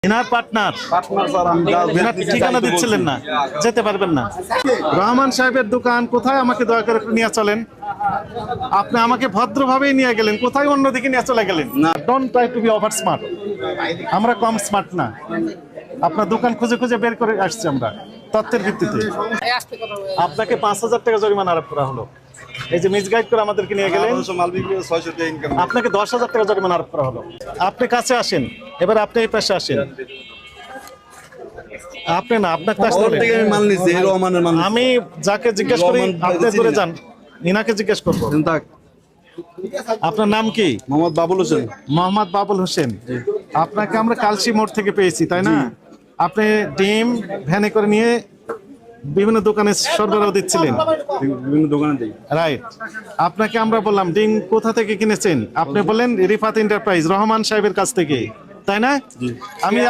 এনার পার্টনার এনার ঠিকানা দিচ্ছিলেন না, যেতে পারবেন না। রহমান সাহেবের দোকান কোথায়, আমাকে দয়া করে একটু নিয়ে চলেন। আপনি আমাকে ভদ্রভাবেই নিয়ে গেলেন, কোথায় অন্যদিকে নিয়ে চলে গেলেন। না, don't try to be over smart. আমরা কম স্মার্ট না। আপনার দোকান খুঁজে খুঁজে বের করে আসছি আমরা তথ্যের ভিত্তিতে। আপনাকে 5,000 টাকা জরিমানা আরোপ করা হলো। এই যে মিসগাইড করে আমাদেরকে নিয়ে গেলেন, আপনাকে 10,000 টাকা জরিমানা আরোপ করা হলো। আপনি কাছে আসেন, এবার আপনি এই পাশে আসেন। আপনি না, আপনার কাছে আমি যাকে জিজ্ঞেস করি আপনি দূরে যান, ইনাকে জিজ্ঞেস করবো। আপনার নাম কি? মোহাম্মদ বাবুল হোসেন। মোহাম্মদ বাবুল হোসেন। আপনাকে আমরা কালসি মোড় থেকে পেয়েছি, তাই না? আপনি ডিম ভ্যানে করে নিয়ে বিভিন্ন দোকানে সরবরাহ দিচ্ছিলেন। বিভিন্ন দোকানে দিই। রাইট। আপনাকে আমরা বললাম ডিম কোথা থেকে কিনেছেন, আপনি বললেন রিফাত এন্টারপ্রাইজ, রহমান সাহেবের কাছ থেকে, তাই না? আমি